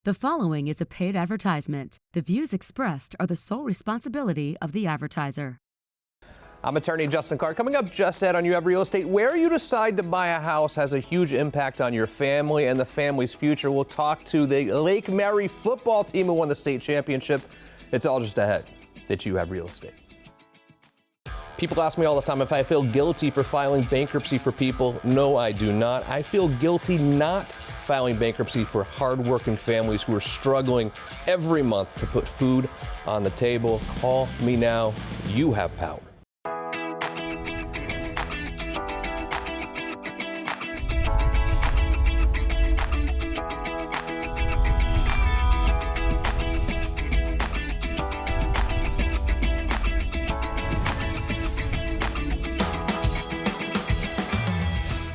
The following is a paid advertisement. The views expressed are the sole responsibility of the advertiser. I'm attorney Justin Clark. Coming up just ahead on You Have Real Estate, where you decide to buy a house has a huge impact on your family and the family's future. We'll talk to the Lake Mary football team who won the state championship. It's all just ahead. It's You Have Real Estate. People ask me all the time if I feel guilty for filing bankruptcy for people. No, I do not. I feel guilty not filing bankruptcy for hardworking families who are struggling every month to put food on the table. Call me now. You have power.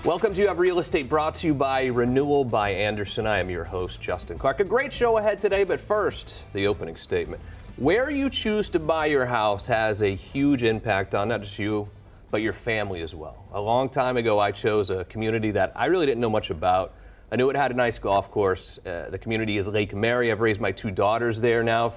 Welcome to You Have Real Estate, brought to you by Renewal by Anderson. I am your host, Justin Clark. A great show ahead today, but first, the opening statement. Where you choose to buy your house has a huge impact on not just you, but your family as well. A long time ago, I chose a community that I really didn't know much about. I knew it had a nice golf course. The community is Lake Mary. I've raised my two daughters there now.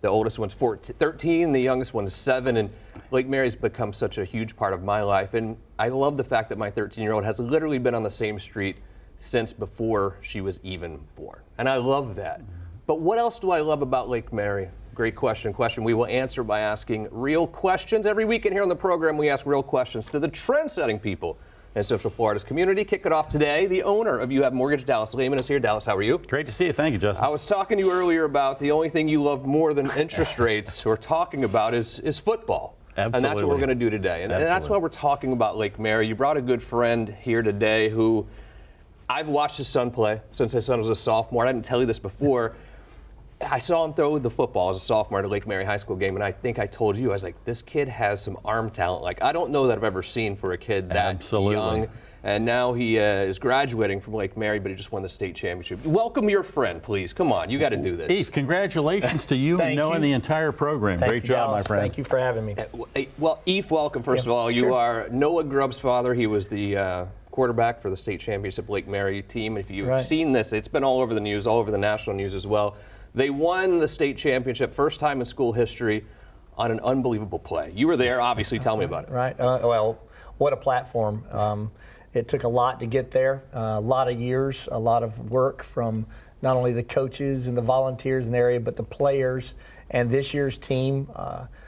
The oldest one's 13, the youngest one is 7, and Lake Mary's become such a huge part of my life. And I love the fact that my 13-year-old has literally been on the same street since before she was even born. And I love that. But what else do I love about Lake Mary? Great question. We will answer by asking real questions. Every weekend here on the program, we ask real questions to the trend-setting people in Central Florida's community. Kick it off today. The owner of You Have Mortgage, Dallas Lehman, is here. Dallas, how are you? Great to see you. Thank you, Justin. I was talking to you earlier about the only thing you love more than interest rates or talking about is football. Absolutely. And that's what we're going to do today. And that's why we're talking about Lake Mary. You brought a good friend here today who I've watched his son play since his son was a sophomore. I didn't tell you this before. I saw him throw the football as a sophomore at a Lake Mary high school game, and I think I told you, I was like, this kid has some arm talent. Like, I don't know that I've ever seen for a kid that young. And now he is graduating from Lake Mary, but he just won the state championship. Welcome your friend, please. Come on, you got to do this. Eve, congratulations to you and knowing the entire program. Great job, my friend. Thank you for having me. Well, Eve, welcome, first of all. You are Noah Grubbs' father. He was the quarterback for the state championship Lake Mary team. If you've seen this, it's been all over the news, all over the national news as well. They won the state championship, first time in school history, on an unbelievable play. You were there, obviously. Tell me about it. Right. Well, what a platform. It took a lot to get there, a lot of years, a lot of work from not only the coaches and the volunteers in the area, but the players. And this year's team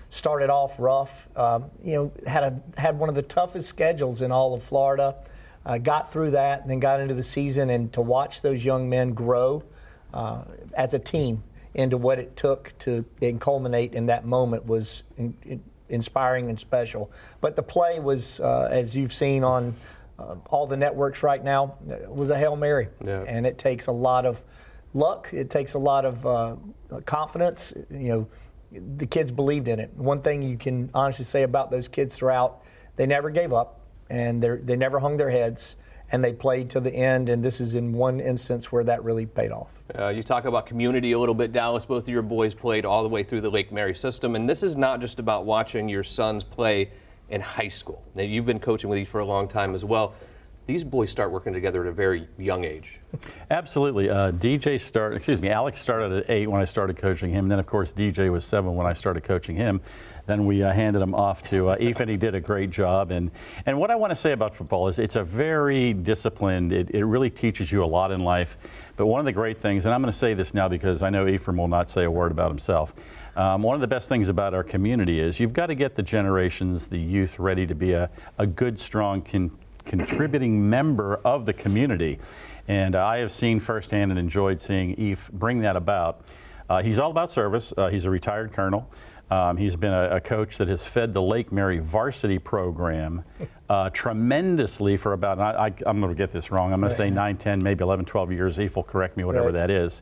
started off rough. Had one of the toughest schedules in all of Florida. Got through that, and then got into the season. And to watch those young men grow as a team into what it took to culminate in that moment was inspiring and special. But the play was, as you've seen on all the networks right now, was a Hail Mary. Yeah. And it takes a lot of luck. It takes a lot of confidence. The kids believed in it. One thing you can honestly say about those kids throughout, they never gave up, and they never hung their heads, and they played to the end, and this is in one instance where that really paid off. You talk about community a little bit, Dallas. Both of your boys played all the way through the Lake Mary system, and this is not just about watching your sons play in high school. Now, you've been coaching with these for a long time as well. These boys start working together at a very young age. Absolutely. Alex started at 8 when I started coaching him. Then, of course, DJ was 7 when I started coaching him. Then we handed him off to Eve, and he did a great job. And what I want to say about football is it's a very disciplined, it really teaches you a lot in life. But one of the great things, and I'm going to say this now because I know Ephraim will not say a word about himself. One of the best things about our community is you've got to get the generations, the youth, ready to be a good, strong, contributing member of the community. And I have seen firsthand and enjoyed seeing Eve bring that about. He's all about service. He's a retired colonel. He's been a coach that has fed the Lake Mary varsity program tremendously for about, I'm going to get this wrong, I'm going to say 9, 10, maybe 11, 12 years. Eve will correct me, whatever that is.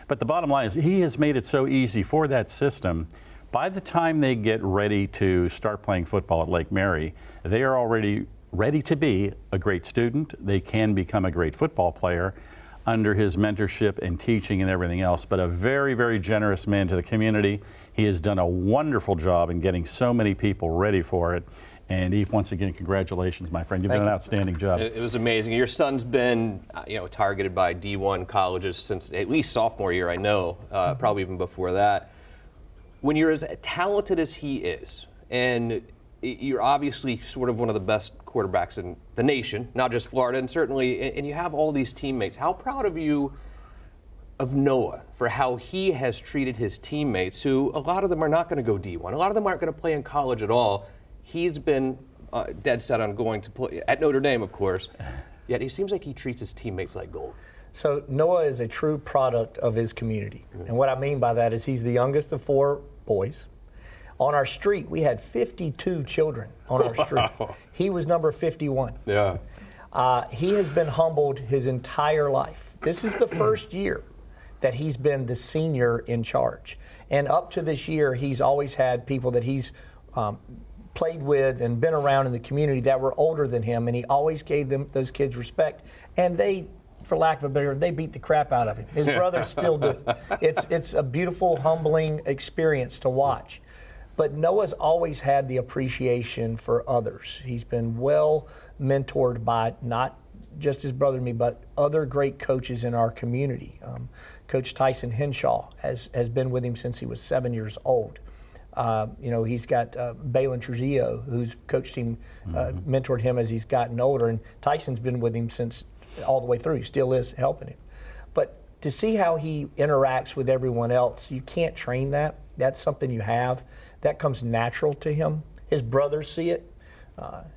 But the bottom line is he has made it so easy for that system. By the time they get ready to start playing football at Lake Mary, they are already ready to be a great student. They can become a great football player under his mentorship and teaching and everything else, but a very, very generous man to the community. He has done a wonderful job in getting so many people ready for it. And Eve, once again, congratulations, my friend. You've done an outstanding job. It was amazing. Your son's been, targeted by D1 colleges since at least sophomore year, I know, probably even before that. When you're as talented as he is, and you're obviously sort of one of the best quarterbacks in the nation, not just Florida, and certainly, and you have all these teammates. How proud of you of Noah for how he has treated his teammates, who a lot of them are not going to go D1. A lot of them aren't going to play in college at all. He's been dead set on going to play at Notre Dame, of course, yet he seems like he treats his teammates like gold. So Noah is a true product of his community. And what I mean by that is he's the youngest of 4 boys. On our street, we had 52 children on our street. He was number 51. Yeah. He has been humbled his entire life. This is the first year that he's been the senior in charge. And up to this year, he's always had people that he's played with and been around in the community that were older than him, and he always gave those kids respect. And they, for lack of a better word, they beat the crap out of him. His brothers still do. It's a beautiful, humbling experience to watch. But Noah's always had the appreciation for others. He's been well mentored by not just his brother and me, but other great coaches in our community. Coach Tyson Henshaw has been with him since he was 7 years old. He's got Balin Trujillo, who's coached him, mentored him as he's gotten older, and Tyson's been with him since all the way through. He still is helping him. But to see how he interacts with everyone else, you can't train that. That's something you have. That comes natural to him. His brothers see it.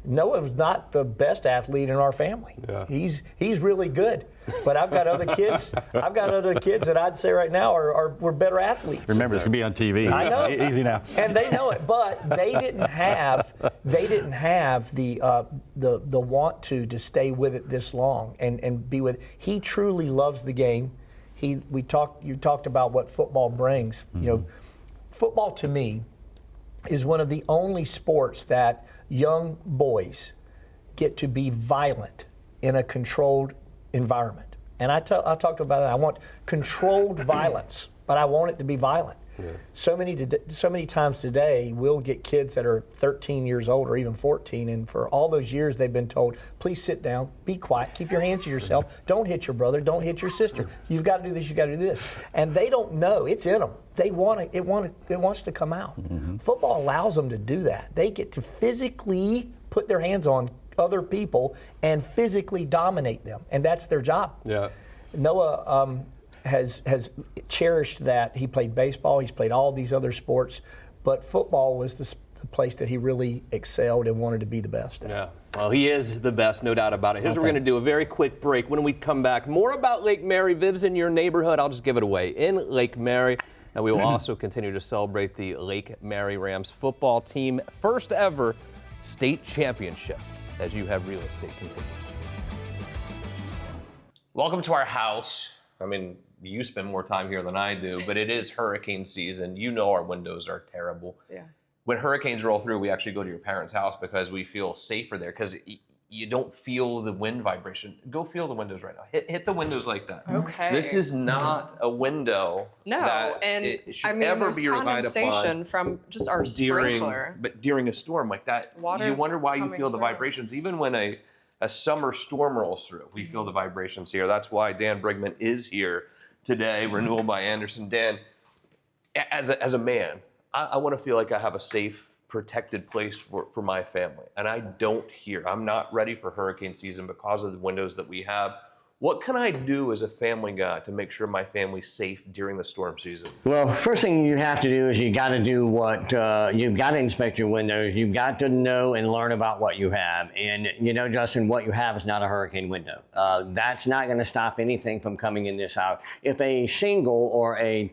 Noah was not the best athlete in our family. Yeah. He's really good, but I've got other kids. I've got other kids that I'd say right now were better athletes. Remember, this could be on TV. I know. Easy now. And they know it, but they didn't have the want to stay with it this long and be with it. He truly loves the game. You talked about what football brings. Mm-hmm. Football to me is one of the only sports that young boys get to be violent in a controlled environment. And I talked about that. I want controlled violence, but I want it to be violent. Yeah. So many times today, we'll get kids that are 13 years old or even 14, and for all those years they've been told, please sit down, be quiet, keep your hands to yourself, don't hit your brother, don't hit your sister. You've got to do this, you've got to do this. And they don't know, it's in them. They want it, it wants to come out. Mm-hmm. Football allows them to do that. They get to physically put their hands on other people and physically dominate them, and that's their job. Yeah. Noah has cherished that. He played baseball, he's played all these other sports, but football was the place that he really excelled and wanted to be the best at. Yeah, well, he is the best, no doubt about it. Here's what we're going to do, a very quick break. When we come back, more about Lake Mary. Viv's in your neighborhood. I'll just give it away. In Lake Mary. And we will also continue to celebrate the Lake Mary Rams football team first ever state championship as You Have Real Estate continues. Welcome to our house. I mean, you spend more time here than I do, but it is hurricane season. You know our windows are terrible. Yeah. When hurricanes roll through, we actually go to your parents' house because we feel safer there because you don't feel the wind vibration. Go feel the windows right now. Hit the windows like that. Okay. This is not a window. No, and it should ever be relied upon from just our sprinkler. But during a storm like that, you wonder why you feel the vibrations. Even when a summer storm rolls through, we feel the vibrations here. That's why Dan Brigman is here today, Renewal by Anderson. Dan, as a man, I want to feel like I have a safe, protected place for my family. And I don't here. I'm not ready for hurricane season because of the windows that we have. What can I do as a family guy to make sure my family's safe during the storm season? Well, first thing you have to do is you got to do what, you've got to inspect your windows. You've got to know and learn about what you have. And Justin, what you have is not a hurricane window. That's not going to stop anything from coming in this house. If a shingle or a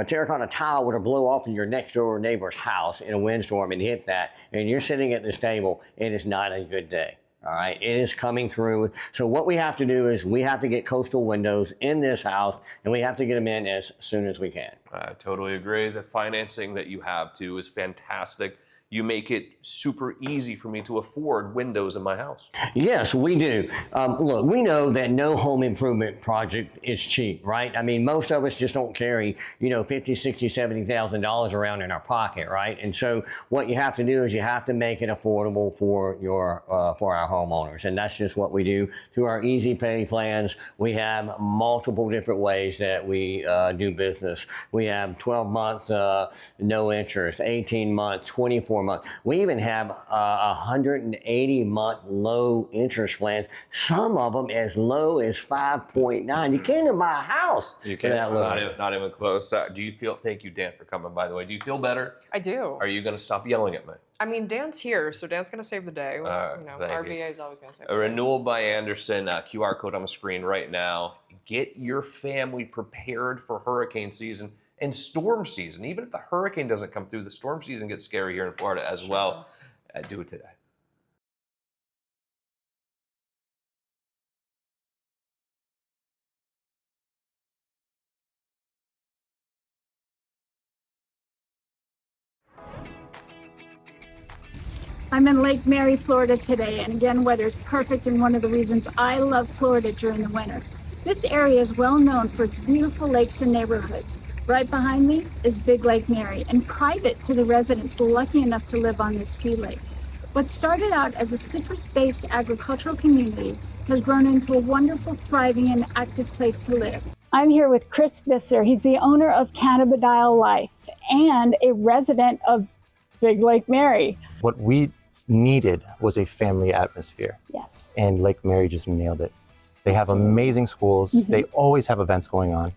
terracotta tile were to blow off in your next door neighbor's house in a windstorm and hit that, and you're sitting at this table, it is not a good day. All right, it is coming through. So what we have to do is we have to get coastal windows in this house, and we have to get them in as soon as we can. I totally agree. The financing that you have too is fantastic. you make it super easy for me to afford windows in my house. Yes, we do. Look, we know that no home improvement project is cheap, right? I mean, most of us just don't carry, $50,000, $60,000, $70,000 around in our pocket, right? And so what you have to do is you have to make it affordable for our homeowners, and that's just what we do through our easy pay plans. We have multiple different ways that we do business. We have 12 months no interest, 18 months, 24 months. We even have 180-month low interest plans. Some of them as low as 5.9. You can't even buy a house. You can't. Not even close. Thank you, Dan, for coming, by the way. Do you feel better? I do. Are you going to stop yelling at me? I mean, Dan's here, so Dan's going to save the day. RBA is always going to save the day. Renewal by Anderson, QR code on the screen right now. Get your family prepared for hurricane season and storm season. Even if the hurricane doesn't come through, the storm season gets scary here in Florida as well. Do it today. I'm in Lake Mary, Florida today, and again, weather's perfect and one of the reasons I love Florida during the winter. This area is well known for its beautiful lakes and neighborhoods. Right behind me is Big Lake Mary, and private to the residents lucky enough to live on this ski lake. What started out as a citrus-based agricultural community has grown into a wonderful, thriving, and active place to live. I'm here with Chris Visser. He's the owner of Cannabidiol Life and a resident of Big Lake Mary. What we needed was a family atmosphere. Yes. And Lake Mary just nailed it. They have amazing schools. Mm-hmm. They always have events going on.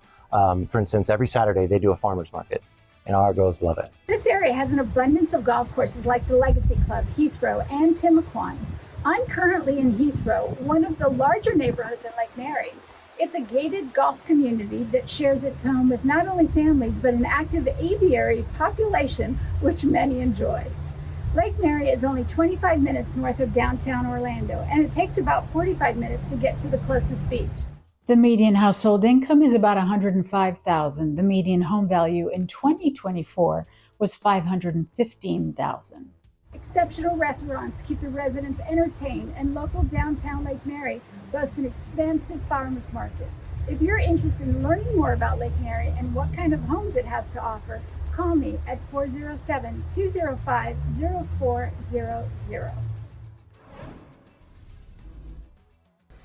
For instance, every Saturday they do a farmer's market, and our girls love it. This area has an abundance of golf courses like the Legacy Club, Heathrow, and Timaquan. I'm currently in Heathrow, one of the larger neighborhoods in Lake Mary. It's a gated golf community that shares its home with not only families, but an active aviary population, which many enjoy. Lake Mary is only 25 minutes north of downtown Orlando, and it takes about 45 minutes to get to the closest beach. The median household income is about $105,000. The median home value in 2024 was $515,000. Exceptional restaurants keep the residents entertained, and local downtown Lake Mary boasts an expansive farmers market. If you're interested in learning more about Lake Mary and what kind of homes it has to offer, call me at 407-205-0400.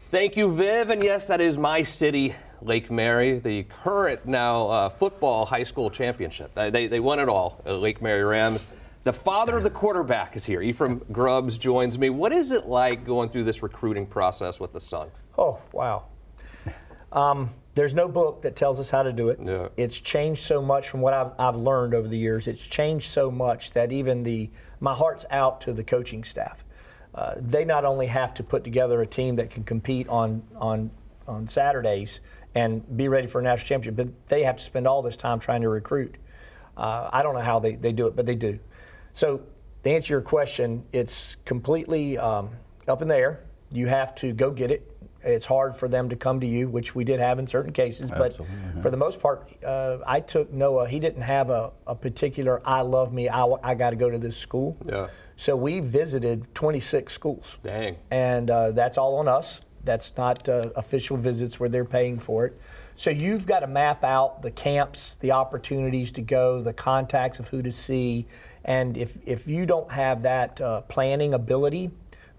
Thank you, Viv. And yes, that is my city, Lake Mary, the current now football high school championship. They won it all, Lake Mary Rams. The father of the quarterback is here. Ephraim Grubbs joins me. What is it like going through this recruiting process with the son? Oh, wow. There's no book that tells us how to do it. Yeah. It's changed so much from what I've learned over the years. It's changed so much that even my heart's out to the coaching staff. They not only have to put together a team that can compete on Saturdays and be ready for a national championship, but they have to spend all this time trying to recruit. I don't know how they do it, but they do. So to answer your question, it's completely up in the air. You have to go get it. It's hard for them to come to you, which we did have in certain cases. Absolutely. But for the most part, I took Noah. He didn't have a particular, I love me, I got to go to this school. Yeah. So we visited 26 schools. Dang. And that's all on us. That's not official visits where they're paying for it. So you've got to map out the camps, the opportunities to go, the contacts of who to see. And if you don't have that planning ability,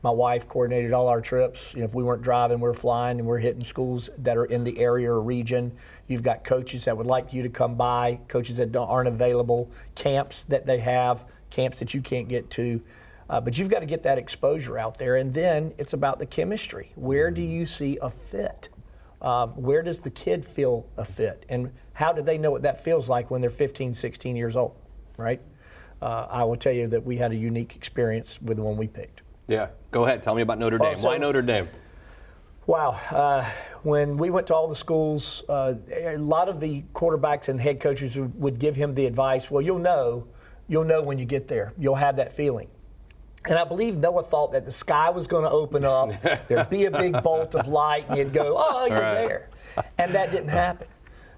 my wife coordinated all our trips. If we weren't driving, we're flying, and we're hitting schools that are in the area or region. You've got coaches that would like you to come by, coaches that aren't available, camps that they have, camps that you can't get to. But you've got to get that exposure out there. And then it's about the chemistry. Where do you see a fit? Where does the kid feel a fit? And how do they know what that feels like when they're 15, 16 years old, right? I will tell you that we had a unique experience with the one we picked. Yeah, go ahead. Tell me about Notre Dame. Why Notre Dame? Wow. When we went to all the schools, a lot of the quarterbacks and head coaches would give him the advice, well, you'll know when you get there. You'll have that feeling. And I believe Noah thought that the sky was going to open up, there'd be a big bolt of light, and you'd go, oh, you're there. And that didn't happen.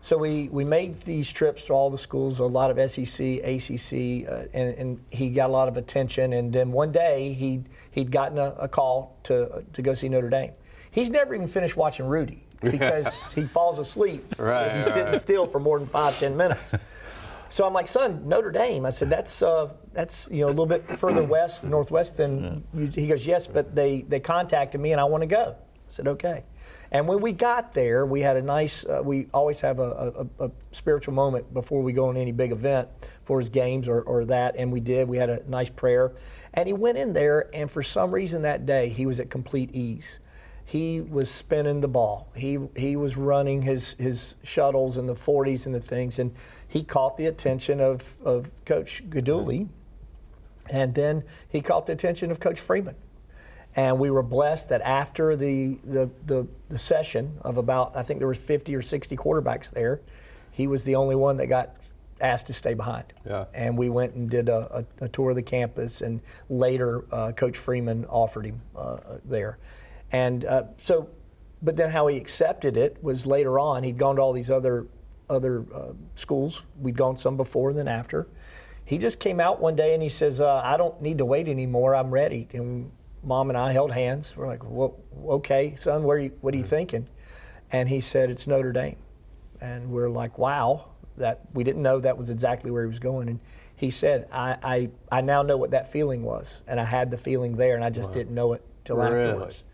So we made these trips to all the schools, a lot of SEC, ACC, and he got a lot of attention. And then one day he'd gotten a call to go see Notre Dame. He's never even finished watching Rudy because he falls asleep if he's sitting still for more than 5-10 minutes. So I'm like, son, Notre Dame. I said, that's a little bit further west, northwest than you. He goes, yes, but they contacted me and I want to go. I said, okay. And when we got there, we had a nice, we always have a spiritual moment before we go on any big event for his games or that, and we did. We had a nice prayer. And he went in there, and for some reason that day, he was at complete ease. He was spinning the ball. He was running his shuttles and the 40s and the things, and he caught the attention of Coach Gaduli, and then he caught the attention of Coach Freeman. And we were blessed that after the session of about, I think there was 50 or 60 quarterbacks there, he was the only one that got asked to stay behind. Yeah. And we went and did a tour of the campus, and later Coach Freeman offered him there. And but then how he accepted it was later on. He'd gone to all these other schools. We'd gone some before and then after. He just came out one day and he says, I don't need to wait anymore. I'm ready. And Mom and I held hands. We're like, well, okay, son, what are you thinking? And he said, it's Notre Dame. And we're like, wow, that we didn't know that was exactly where he was going. And he said, I now know what that feeling was. And I had the feeling there, and I just didn't know it till afterwards.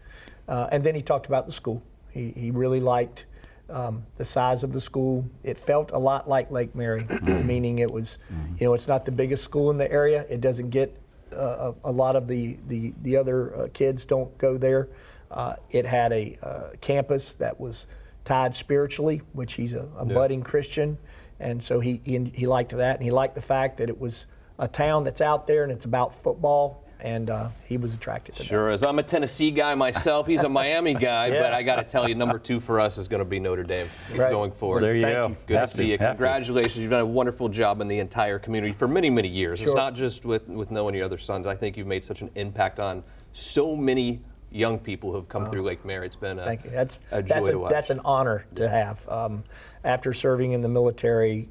And then he talked about the school. He really liked the size of the school. It felt a lot like Lake Mary, meaning it was, it's not the biggest school in the area. It doesn't get a lot of the other kids don't go there. It had a campus that was tied spiritually, which he's a budding Christian, and so he liked that, and he liked the fact that it was a town that's out there and it's about football. And he was attracted to that. Sure is. I'm a Tennessee guy myself. He's a Miami guy, but I got to tell you, number 2 for us is going to be Notre Dame going forward. Well, there you go. Good to see you. Congratulations. You've done a wonderful job in the entire community for many, many years. Sure. It's not just with knowing your other sons. I think you've made such an impact on so many young people who have come through Lake Mary. It's been a joy to watch. That's an honor to have. After serving in the military,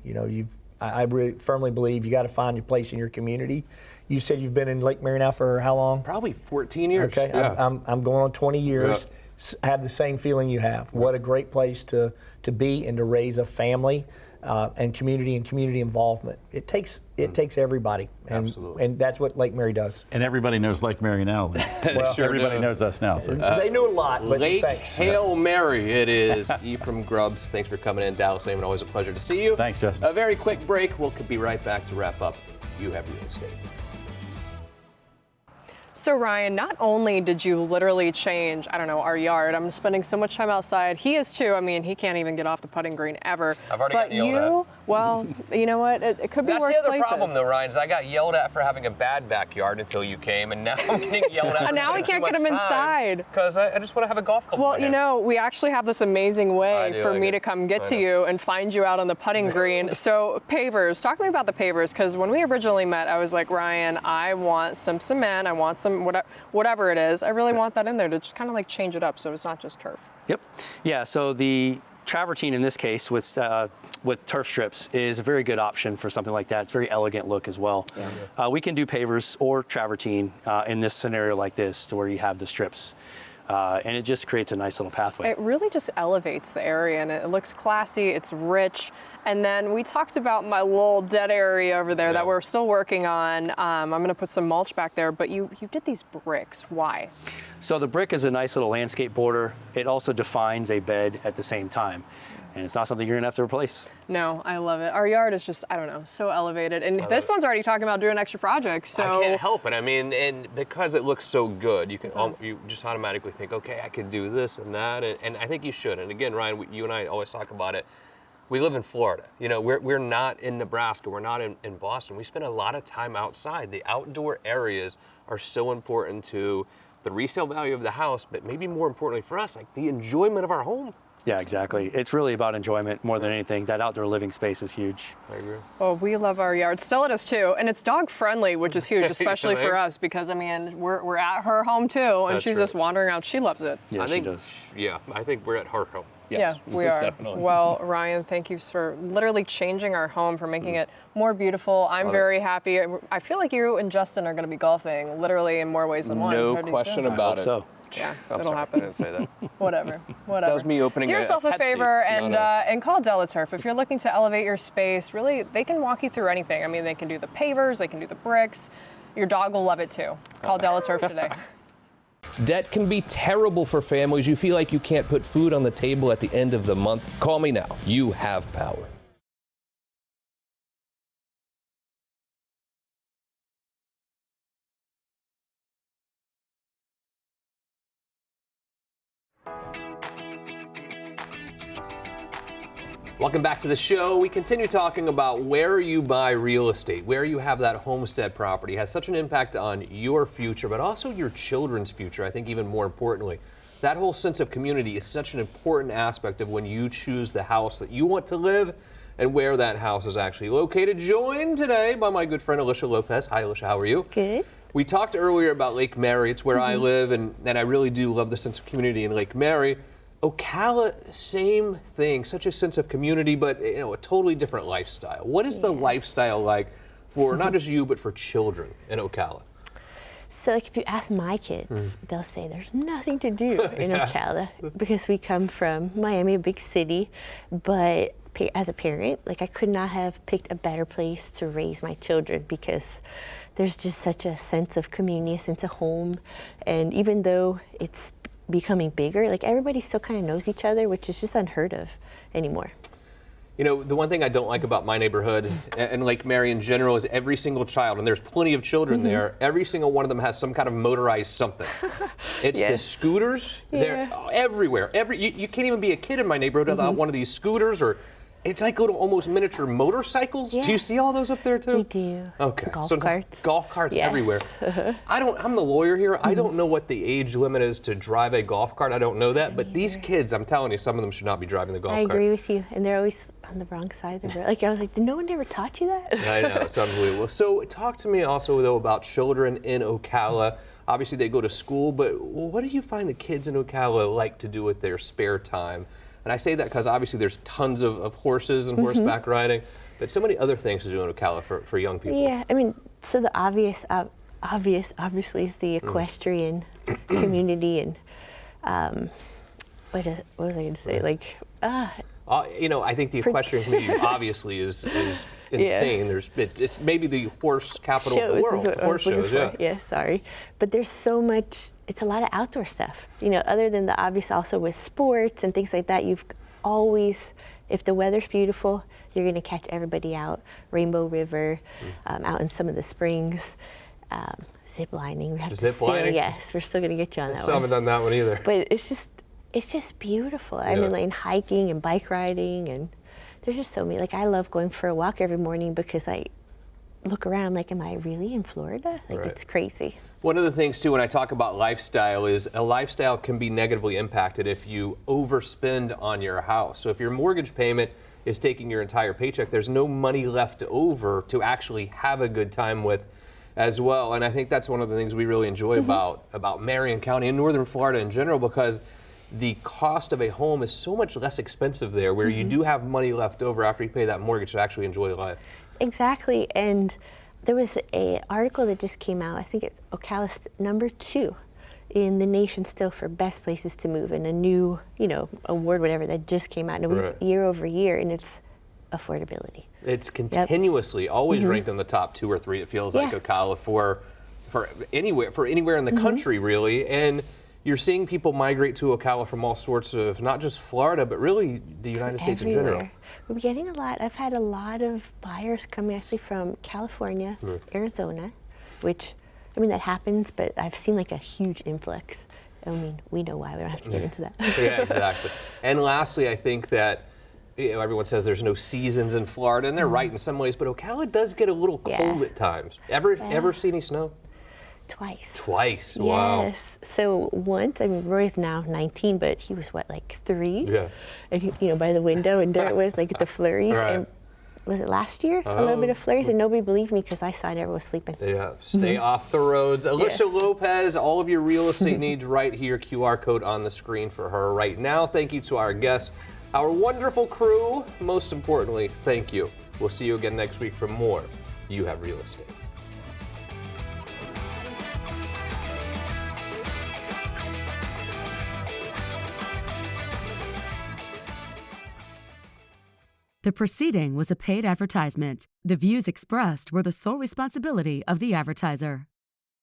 I really firmly believe you got to find your place in your community. You said you've been in Lake Mary now for how long? Probably 14 years. Okay, yeah. I'm going on 20 years. Yeah. I have the same feeling you have. Yeah. What a great place to be and to raise a family and community involvement. It takes everybody. And, absolutely. And that's what Lake Mary does. And everybody knows Lake Mary now. Well, sure everybody knows us now. So. They knew a lot, but Lake thanks. Hail Mary it is. Ephraim Grubbs, thanks for coming in. Dallas Lehman, always a pleasure to see you. Thanks, Justin. A very quick break. We'll be right back to wrap up You Have Real Estate. So Ryan, not only did you literally change, our yard. I'm spending so much time outside. He is too. I mean, he can't even get off the putting green ever. I've already gotten yelled at. Well, you know what? It could be worse places. That's the other problem, though, Ryan, is I got yelled at for having a bad backyard until you came, and now I'm getting yelled at. And now we can't get him inside. Because I just want to have a golf club. Well, we actually have this amazing way for me to come get to you and find you out on the putting green. So pavers, talk to me about the pavers, because when we originally met, I was like, Ryan, I want some cement, I want some whatever it is. I really want that in there to just kind of like change it up so it's not just turf. Yep. Yeah, so the travertine in this case with turf strips is a very good option for something like that. It's a very elegant look as well. Yeah. We can do pavers or travertine in this scenario like this, to where you have the strips. And it just creates a nice little pathway. It really just elevates the area, and it looks classy, it's rich. And then we talked about my little dead area over there that we're still working on. I'm gonna put some mulch back there, but you did these bricks, why? So the brick is a nice little landscape border. It also defines a bed at the same time. And it's not something you're gonna have to replace. No, I love it. Our yard is just, so elevated. And this one's already talking about doing extra projects, so. I can't help it. I mean, and because it looks so good, you just automatically think, okay, I could do this and that, and I think you should. And again, Ryan, you and I always talk about it. We live in Florida. We're not in Nebraska. We're not in Boston. We spend a lot of time outside. The outdoor areas are so important to the resale value of the house, but maybe more importantly for us, like the enjoyment of our home. Yeah, exactly. It's really about enjoyment more than anything. That outdoor living space is huge. I agree. Well, we love our yard. Stella does too. And it's dog friendly, which is huge, especially for us, because we're at her home too, and she's just wandering out. She loves it. Yeah, she does. Yeah, I think we're at her home. Yeah, we are. Definitely. Well, Ryan, thank you for literally changing our home, for making it more beautiful. I'm very happy. I feel like you and Justin are going to be golfing literally in more ways than one. No Pretty question soon. about it. So. Yeah, I'm it'll sorry, happen. I didn't say that. Whatever. That was me opening Do yourself a Pepsi, favor and not and call DelaTurf. If you're looking to elevate your space, really, they can walk you through anything. I mean, they can do the pavers, they can do the bricks. Your dog will love it too. Call DelaTurf today. Debt can be terrible for families. You feel like you can't put food on the table at the end of the month. Call me now. You have power. Welcome back to the show. We continue talking about where you buy real estate, where you have that homestead property has such an impact on your future, but also your children's future. I think even more importantly, that whole sense of community is such an important aspect of when you choose the house that you want to live and where that house is actually located. Joined today by my good friend Elisha Lopez. Hi, Elisha. How are you? Good. We talked earlier about Lake Mary. It's where I live, and I really do love the sense of community in Lake Mary. Ocala, same thing, such a sense of community, but a totally different lifestyle. What is the lifestyle like for not just you, but for children in Ocala? So like if you ask my kids, they'll say there's nothing to do in Ocala because we come from Miami, a big city, but as a parent, like I could not have picked a better place to raise my children because there's just such a sense of community, a sense of home, and even though it's becoming bigger, like everybody still kind of knows each other, which is just unheard of anymore. You know, the one thing I don't like about my neighborhood and Lake Mary in general is every single child, and there's plenty of children there, every single one of them has some kind of motorized something. It's the scooters, they're everywhere. You can't even be a kid in my neighborhood without one of these scooters, or it's like little almost miniature motorcycles. Yeah. Do you see all those up there too? We do. Okay. Golf So it's carts. like golf carts Yes. everywhere. I'm the lawyer here. I don't know what the age limit is to drive a golf cart. I don't know that. But these kids, I'm telling you, some of them should not be driving the golf I cart. agree with you, and they're always on the wrong side of the road. Like I was like, did no one ever taught you that? I know, it's unbelievable. So talk to me also though about children in Ocala. Obviously they go to school, but what do you find the kids in Ocala like to do with their spare time? And I say that because obviously there's tons of horses and horseback riding, but so many other things to do in Ocala for young people. Yeah, I mean, so the obviously is the equestrian community, and what was I going to say? Like, I think the equestrian community obviously is insane. It's maybe the horse capital of the world. Horse shows, Yes, sorry. But there's so much, it's a lot of outdoor stuff. Other than the obvious also with sports and things like that, you've always, if the weather's beautiful, you're going to catch everybody out. Rainbow River, out in some of the springs, zip lining. We have Zip lining? Yes, we're still going to get you on that one. Still haven't done that one either. But it's just beautiful. I mean, like hiking and bike riding, and there's just so many. Like I love going for a walk every morning because I look around, I'm like, am I really in Florida? Like it's crazy. One of the things too when I talk about lifestyle is a lifestyle can be negatively impacted if you overspend on your house. So if your mortgage payment is taking your entire paycheck, there's no money left over to actually have a good time with as well. And I think that's one of the things we really enjoy about Marion County and Northern Florida in general, because the cost of a home is so much less expensive there, where you do have money left over after you pay that mortgage to actually enjoy life. Exactly, and there was an article that just came out, I think it's Ocala's #2 in the nation still for best places to move, and a new, award, whatever, that just came out year over year, and it's affordability. It's continuously always ranked in the top 2 or 3, it feels like, Ocala for anywhere in the country, really. And you're seeing people migrate to Ocala from all sorts of, not just Florida, but really the United States in general. We're getting a lot. I've had a lot of buyers coming actually from California, Arizona, which, I mean, that happens, but I've seen like a huge influx. I mean, we know why. We don't have to get into that. Yeah, exactly. And lastly, I think that everyone says there's no seasons in Florida, and they're right in some ways, but Ocala does get a little cold at times. Ever see any snow? Twice. Wow. Yes. So once, I mean, Roy's now 19, but he was like 3? Yeah. And he, by the window, and there it was, like the flurries. Right. And was it last year? A little bit of flurries, and nobody believed me because I thought everyone was sleeping. Yeah, stay off the roads. Elisha Lopez, all of your real estate needs right here. QR code on the screen for her right now. Thank you to our guests, our wonderful crew. Most importantly, thank you. We'll see you again next week for more You Have Real Estate. The proceeding was a paid advertisement. The views expressed were the sole responsibility of the advertiser.